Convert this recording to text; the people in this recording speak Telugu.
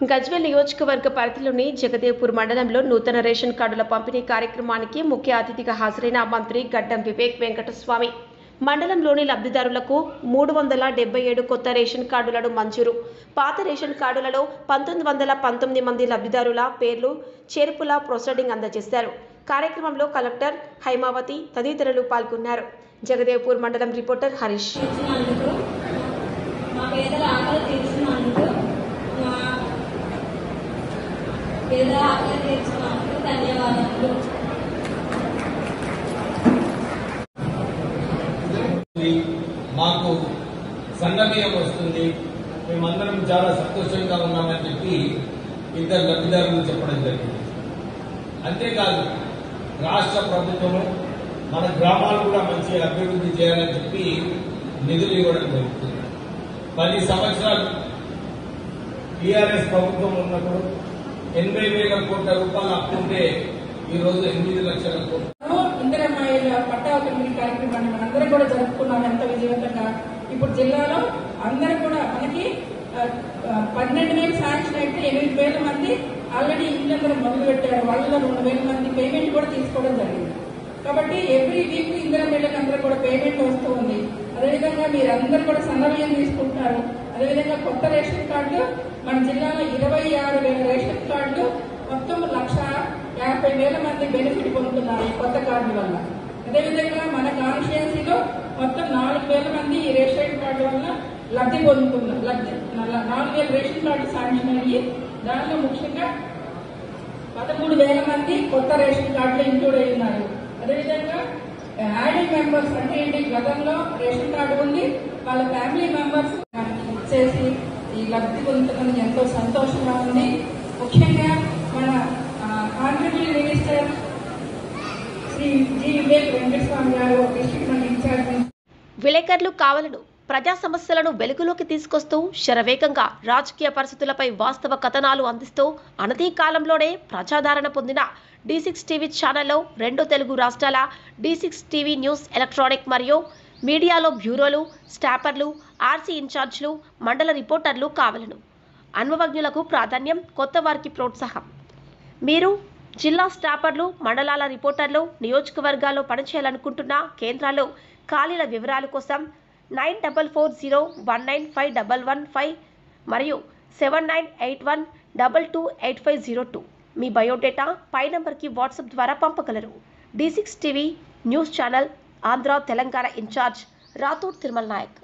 గజ్వేల్ నియోజకవర్గ పరిధిలోని జగదేవ్పూర్ మండలంలో నూతన రేషన్ కార్డుల పంపిణీ కార్యక్రమానికి ముఖ్య అతిథిగా హాజరైన మంత్రి గడ్డం వివేక్ వెంకటస్వామి మండలంలోని లబ్ధిదారులకు 377 కొత్త రేషన్ కార్డులను మంజూరు. పాత రేషన్ కార్డులలో 1919 మంది లబ్ధిదారుల పేర్లు చేర్పుల ప్రొసీడింగ్ అందజేశారు. కార్యక్రమంలో కలెక్టర్ హైమావతి తదితరులు పాల్గొన్నారు. జగదేవ్పూర్ మండలం రిపోర్టర్ హరీష్. మాకు సన్నబియ్యం వస్తుంది, మేమందరం చాలా సంతోషంగా ఉన్నామని చెప్పి ఇద్దరు లబ్ధిదారులు చెప్పడం జరిగింది. అంతేకాదు రాష్ట్ర ప్రభుత్వము మన గ్రామాలు కూడా మంచి అభివృద్ధి చేయాలని చెప్పి నిధులు ఇవ్వడం జరుగుతుంది. 10 సంవత్సరాలు టీఆర్ఎస్ ప్రభుత్వం ఉన్నప్పుడు 80,000 కోట్ల రూపాయలు అప్పుంటే ఈరోజు 8 లక్షల కోట్లు. ఇందిరమ్మాయిల పట్టా పంపిణీ కార్యక్రమాన్ని మనందరం కూడా జరుపుకున్నాం ఎంత విజయవంతంగా. ఇప్పుడు జిల్లాలో అందరూ కూడా మనకి 12,000 శాంక్షన్ అయితే 8,000 మంది ఆల్రెడీ ఇళ్ళందరూ మొదలు పెట్టారు. వాళ్ళలో 2,000 మంది పేమెంట్ కూడా తీసుకోవడం జరిగింది. కాబట్టి ఎవ్రీ వీక్ ఇందిరమ్మాయిలకు అందరూ కూడా పేమెంట్ వస్తూ ఉంది. అదేవిధంగా మీరందరూ కూడా సన్నబియ్యం తీసుకుంటున్నారు. అదేవిధంగా కొత్త రేషన్ కార్డులు మన జిల్లాలో 26,000 రేషన్ కార్డులు మొత్తం 1,50,000 మంది బెనిఫిట్ పొందుతున్నారు ఈ కొత్త కార్డుల వల్ల. అదేవిధంగా మన కాన్స్టిట్యుయెన్సీలో మొత్తం 4,000 మంది ఈ రేషన్ కార్డు వల్ల లబ్ధి పొందుతున్నారు. 4,000 రేషన్ కార్డు శాంక్షన్ అయ్యి దానిలో ముఖ్యంగా 13,000 మంది కొత్త రేషన్ కార్డులు ఇంక్లూడ్ అయి ఉన్నారు. అదేవిధంగా యాడింగ్ మెంబర్స్ అంటే ఏంటి, గతంలో రేషన్ కార్డు ఉంది, వాళ్ళ ఫ్యామిలీ మెంబర్స్ చేసి ఈ లబ్ధి పొందుతున్నది ఎంతో సంతోషంగా ఉంది. ముఖ్యంగా మన contributory minister Shri G Vivek Venkataswamy గారు డిస్ట్రిక్ట్ మన ఇన్ఛార్జ్. విలేకరులు కావాలను ప్రజా సమస్యలను వెలుగులోకి తీసుకొస్తూ శరవేగంగా రాజకీయ పరిస్థితులపై వాస్తవ కథనాలు అందిస్తూ అనతి కాలంలోనే ప్రజాదరణ పొందిన D6 టీవీ ఛానల్లో 2 తెలుగు రాష్ట్రాల D6 టీవీ న్యూస్ ఎలక్ట్రానిక్ మరియు మీడియాలో బ్యూరోలు, స్టాపర్లు, ఆర్సీ ఇన్ఛార్జ్లు, మండల రిపోర్టర్లు కావాలను. అనుభవజ్ఞులకు ప్రాధాన్యం, కొత్త వారికి ప్రోత్సాహం. మీరు జిల్లా స్టాపర్లు, మండలాల రిపోర్టర్లు నియోజకవర్గాల్లో పనిచేయాలనుకుంటున్న కేంద్రాల్లో ఖాళీల వివరాల కోసం 9440195115 మరియు 7981228502 మీ బయోడేటా పై నంబర్కి వాట్సాప్ ద్వారా పంపగలరు. D6 TV news channel Andhra Telangana incharge Rathod Tirumala Naik.